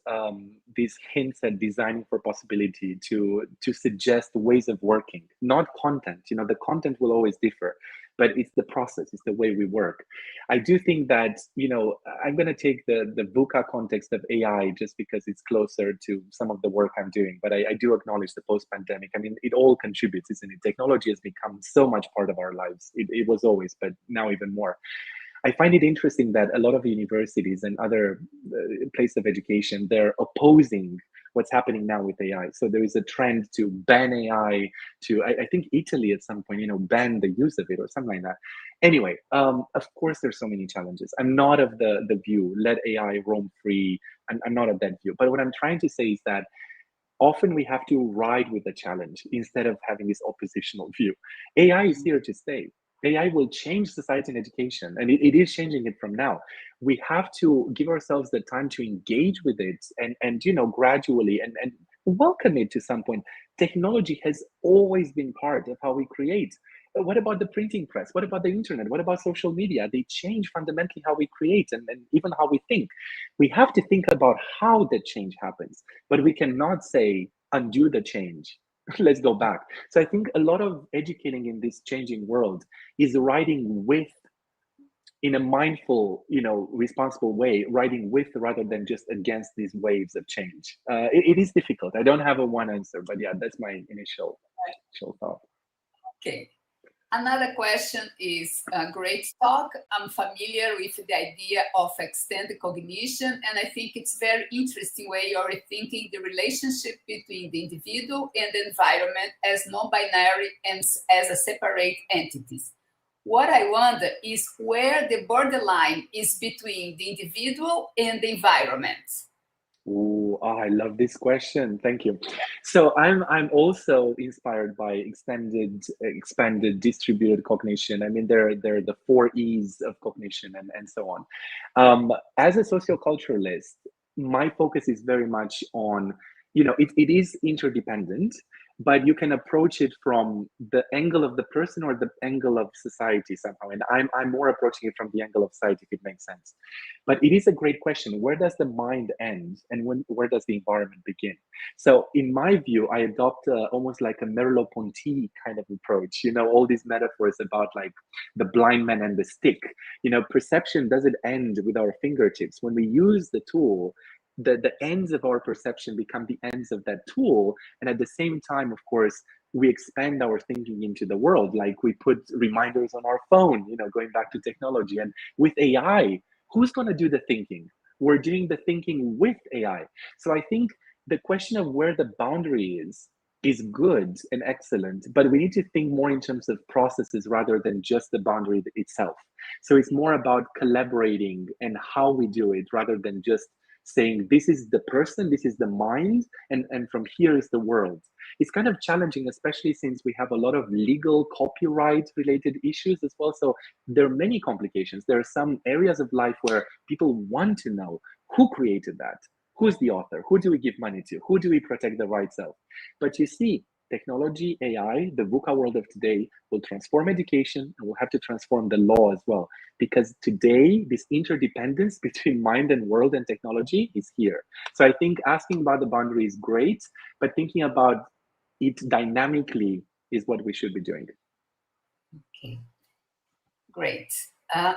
hints at designing for possibility to suggest ways of working, not content. You know, the content will always differ, but it's the process, it's the way we work. I do think that, you know, I'm going to take the VUCA context of AI just because it's closer to some of the work I'm doing, but I do acknowledge the post-pandemic. I mean, it all contributes, isn't it? Technology has become so much part of our lives. It was always, but now even more. I find it interesting that a lot of universities and other places of education, they're opposing what's happening now with AI. So there is a trend to ban AI, I think Italy at some point, you know, ban the use of it or something like that. Anyway, of course, there's so many challenges. I'm not of the view, let AI roam free. I'm not of that view. But what I'm trying to say is that often we have to ride with the challenge instead of having this oppositional view. AI is here to stay. AI will change society and education, and it is changing it from now. We have to give ourselves the time to engage with it and you know, gradually and welcome it to some point. Technology has always been part of how we create. What about the printing press? What about the internet? What about social media? They change fundamentally how we create and even how we think. We have to think about how the change happens, but we cannot say undo the change. Let's go back. So I think a lot of educating in this changing world is riding with, in a mindful, you know, responsible way, riding with rather than just against these waves of change. It is difficult. I don't have a one answer, but yeah, that's my initial thought. Okay. Another question is a great talk. I'm familiar with the idea of extended cognition, and I think it's very interesting way you're thinking the relationship between the individual and the environment as non-binary and as a separate entities. What I wonder is where the borderline is between the individual and the environment. Ooh, I love this question. Thank you. So I'm also inspired by expanded distributed cognition. I mean, they're the 4 E's of cognition and so on. As a socioculturalist, my focus is very much on, you know, it is interdependent, but you can approach it from the angle of the person or the angle of society somehow. And I'm more approaching it from the angle of society, if it makes sense. But it is a great question. Where does the mind end and where does the environment begin? So in my view, I adopt almost like a Merleau-Ponty kind of approach. You know, all these metaphors about like the blind man and the stick. You know, perception doesn't end with our fingertips. When we use the tool, the ends of our perception become the ends of that tool. And at the same time, of course, we expand our thinking into the world. Like we put reminders on our phone, you know, going back to technology. And with AI, who's going to do the thinking? We're doing the thinking with AI. So I think the question of where the boundary is good and excellent, but we need to think more in terms of processes rather than just the boundary itself. So it's more about collaborating and how we do it rather than just saying this is the person, this is the mind, and from here is the world. It's kind of challenging, especially since we have a lot of legal copyright related issues as well. So there are many complications. There are some areas of life where people want to know who created that, who's the author, who do we give money to, who do we protect the rights of. But you see, technology, AI, the VUCA world of today will transform education, and will have to transform the law as well. Because today, this interdependence between mind and world and technology is here. So I think asking about the boundary is great, but thinking about it dynamically is what we should be doing. Okay, great.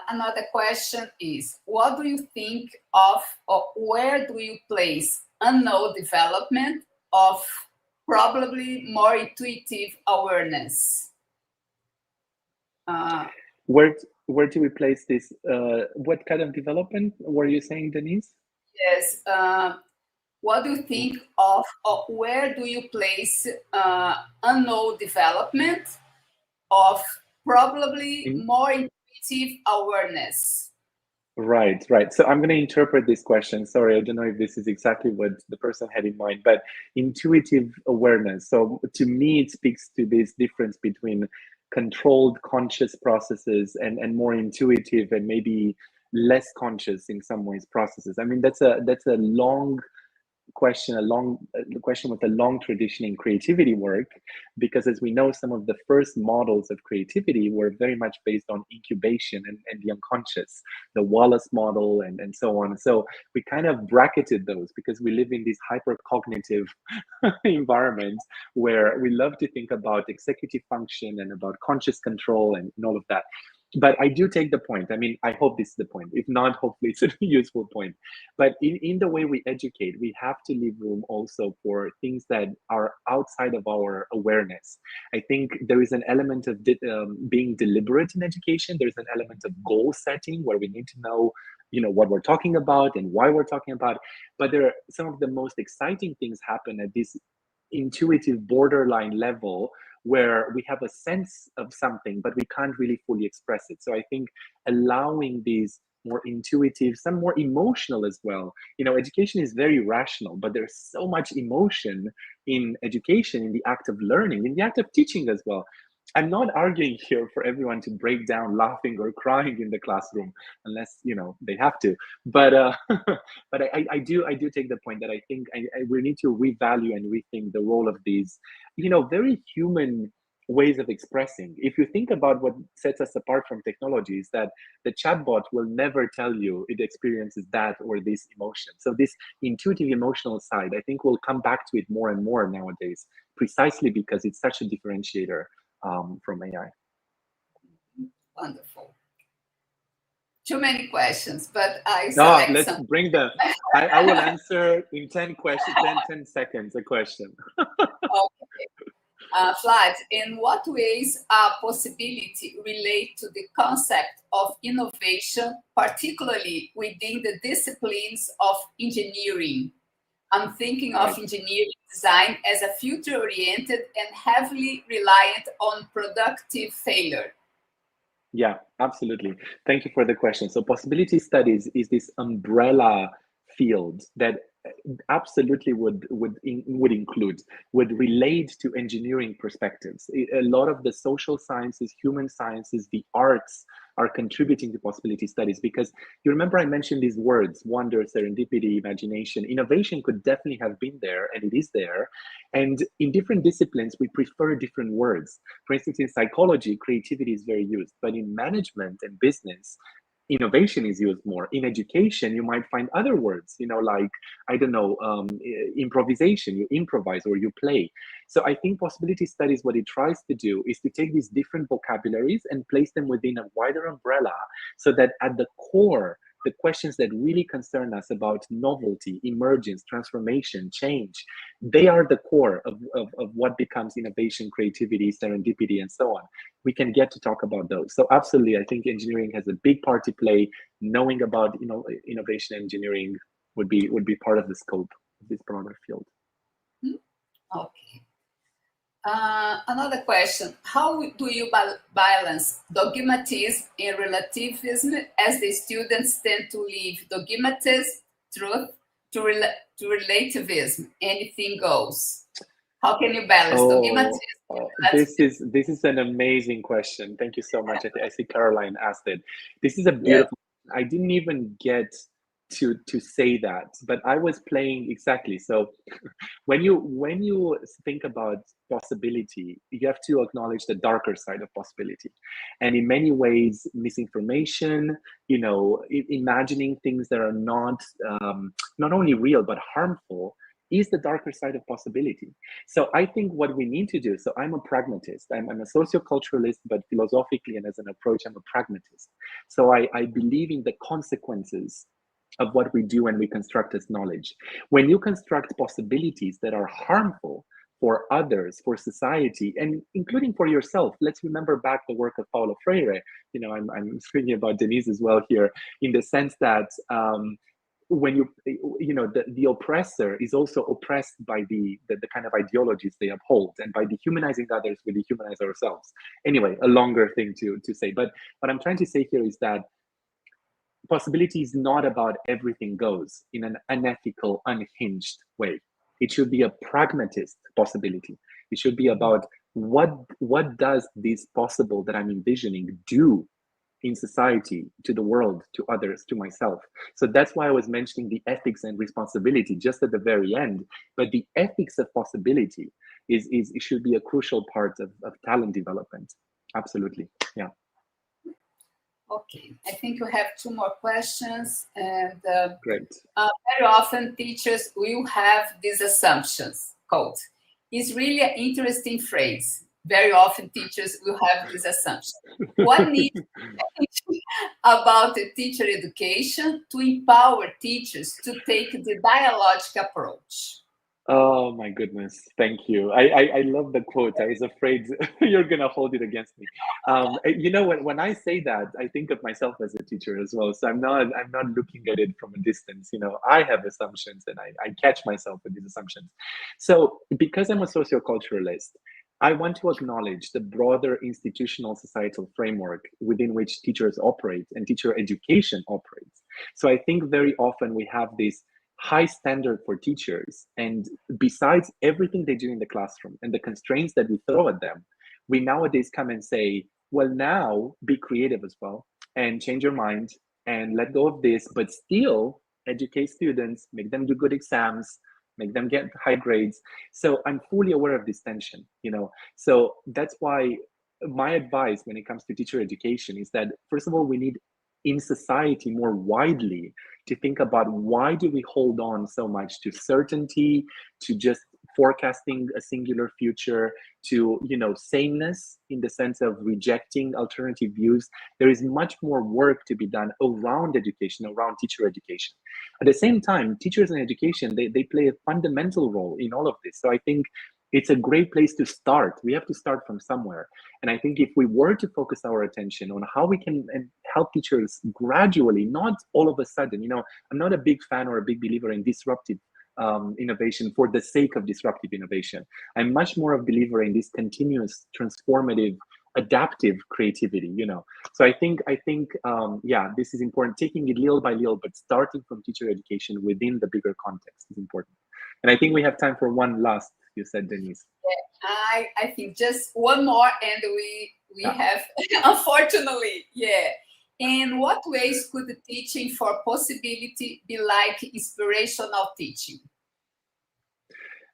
Another question is, what do you think of, or where do you place unknown development of probably more intuitive awareness? Where do we place this? What kind of development were you saying, Denise? Yes. What do you think of, or where do you place unknown development of probably more intuitive awareness? Right. So I'm going to interpret this question. Sorry, I don't know if this is exactly what the person had in mind, but intuitive awareness. So to me, it speaks to this difference between controlled conscious processes and more intuitive and maybe less conscious in some ways processes. I mean, that's a long question, a question with a long tradition in creativity work, because as we know, some of the first models of creativity were very much based on incubation and the unconscious, the Wallace model and so on. So we kind of bracketed those because we live in this hyper cognitive environment where we love to think about executive function and about conscious control and all of that. But I do take the point. I mean, I hope this is the point. If not, hopefully it's a useful point. But in the way we educate, we have to leave room also for things that are outside of our awareness. I think there is an element of being deliberate in education. There's an element of goal setting where we need to know, what we're talking about and why we're talking about. But there are some of the most exciting things happen at this intuitive borderline level where we have a sense of something, but we can't really fully express it. So I think allowing these more intuitive, some more emotional as well. Education is very rational, but there's so much emotion in education, in the act of learning, in the act of teaching as well. I'm not arguing here for everyone to break down laughing or crying in the classroom, unless they have to. But but I do take the point that I think we need to revalue and rethink the role of these, very human ways of expressing. If you think about what sets us apart from technology, is that the chatbot will never tell you it experiences that or this emotion. So this intuitive emotional side, I think we'll come back to it more and more nowadays, precisely because it's such a differentiator from AI. Wonderful. Too many questions, but I select let's some. bring them. I will answer in 10 seconds a question. Okay. Vlad, in what ways possibility relate to the concept of innovation, particularly within the disciplines of engineering? I'm thinking of engineering design as a future-oriented and heavily reliant on productive failure. Yeah, absolutely. Thank you for the question. So possibility studies is this umbrella field that absolutely would relate to engineering perspectives. A lot of the social sciences, human sciences, the arts are contributing to possibility studies, because you remember I mentioned these words: wonder, serendipity, imagination. Innovation could definitely have been there, and it is there. And in different disciplines, we prefer different words. For instance, in psychology, creativity is very used, but in management and business, innovation is used more. In education, you might find other words, like, I don't know, improvisation, you improvise or you play. So I think possibility studies, what it tries to do is to take these different vocabularies and place them within a wider umbrella, so that at the core, the questions that really concern us about novelty, emergence, transformation, change, they are the core of what becomes innovation, creativity, serendipity, and so on. We can get to talk about those. So absolutely, I think engineering has a big part to play. Knowing about innovation engineering would be part of the scope of this broader field. Okay. Another question: how do you balance dogmatism and relativism, as the students tend to leave dogmatism, truth, to relativism? Anything goes. How can you balance dogmatism? This is an amazing question. Thank you so much. I see Caroline asked it. This is a beautiful. I didn't even get to say that, but I was playing exactly. So when you think about possibility, you have to acknowledge the darker side of possibility, and in many ways, misinformation, imagining things that are not only real but harmful is the darker side of possibility. So I think what we need to do. So I'm a pragmatist. I'm a socioculturalist, but philosophically and as an approach, I'm a pragmatist. So I believe in the consequences of what we do when we construct as knowledge. When you construct possibilities that are harmful for others, for society, and including for yourself, let's remember back the work of Paulo Freire. I'm speaking about Denise as well here, in the sense that when the oppressor is also oppressed by the kind of ideologies they uphold, and by dehumanizing others, we dehumanize ourselves. Anyway, a longer thing to say, but what I'm trying to say here is that possibility is not about everything goes in an unethical, unhinged way. It should be a pragmatist possibility. It should be about what does this possible that I'm envisioning do in society, to the world, to others, to myself. So that's why I was mentioning the ethics and responsibility just at the very end. But the ethics of possibility is it should be a crucial part of talent development. Absolutely. Yeah. Okay, I think we have two more questions, and Great. very often teachers will have these assumptions. Quote, is really an interesting phrase. Very often teachers will have this assumption. What needs to change about the teacher education to empower teachers to take the dialogic approach? Oh my goodness, thank you. I love the quote. I was afraid you're gonna hold it against me. When I say that, I think of myself as a teacher as well. So I'm not looking at it from a distance. I have assumptions, and I catch myself with these assumptions. So because I'm a socioculturalist, I want to acknowledge the broader institutional societal framework within which teachers operate and teacher education operates. So I think very often we have this high standard for teachers, and besides everything they do in the classroom and the constraints that we throw at them, we nowadays come and say, well, now be creative as well and change your mind and let go of this, but still educate students, make them do good exams, make them get high grades. So I'm fully aware of this tension. So that's why my advice when it comes to teacher education is that, first of all, we need in society more widely to think about why do we hold on so much to certainty, to just forecasting a singular future, to sameness in the sense of rejecting alternative views. There is much more work to be done around education, around teacher education. At the same time, teachers in education, they play a fundamental role in all of this. So I think it's a great place to start. We have to start from somewhere. And I think if we were to focus our attention on how we can help teachers gradually, not all of a sudden, I'm not a big fan or a big believer in disruptive innovation for the sake of disruptive innovation. I'm much more of a believer in this continuous, transformative, adaptive creativity. So I think this is important. Taking it little by little, but starting from teacher education within the bigger context is important. And I think we have time for one last. You said, Denise. I think just one more, and we have, unfortunately, yeah. In what ways could the teaching for possibility be like inspirational teaching?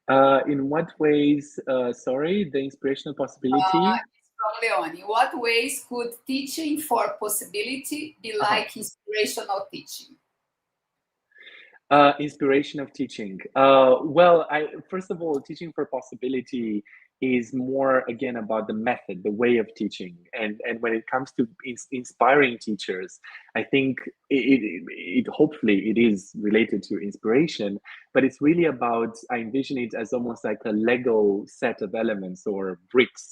In what ways, the inspirational possibility? From Leon. In what ways could teaching for possibility be like inspirational teaching? Inspiration of teaching. First of all, teaching for possibility is more, again, about the method, the way of teaching. And when it comes to inspiring teachers, I think it hopefully it is related to inspiration, but it's really about, I envision it as almost like a Lego set of elements or bricks.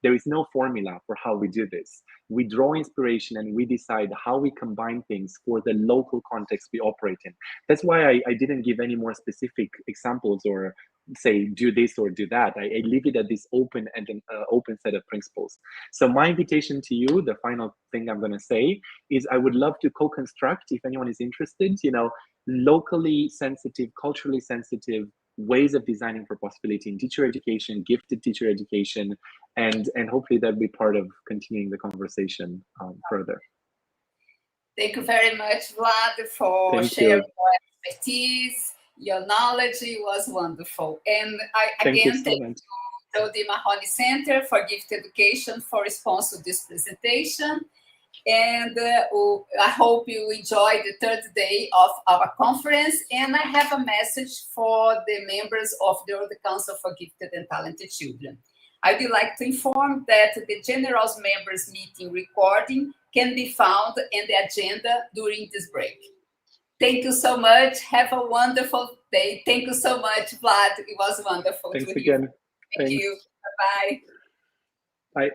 There is no formula for how we do this. We draw inspiration and we decide how we combine things for the local context we operate in. That's why I didn't give any more specific examples or say do this or do that. I leave it at this open and open set of principles. So my invitation to you, the final thing I'm going to say, is I would love to co-construct, if anyone is interested, locally sensitive, culturally sensitive ways of designing for possibility in teacher education, gifted teacher education, and hopefully that'll be part of continuing the conversation further. Thank you very much, Vlad, for Thank sharing you. your expertise, your knowledge. It was wonderful. And Thank you again, so thank much. you to the Mahoney Center for Gift Education for sponsoring this presentation. And I hope you enjoy the third day of our conference. And I have a message for the members of the World Council for Gifted and Talented Children. I would like to inform that the General Members Meeting recording can be found in the agenda during this break. Thank you so much. Have a wonderful day. Thank you so much, Vlad. It was wonderful Thanks to hear. again. Thank Thanks. you. Bye-bye. Bye.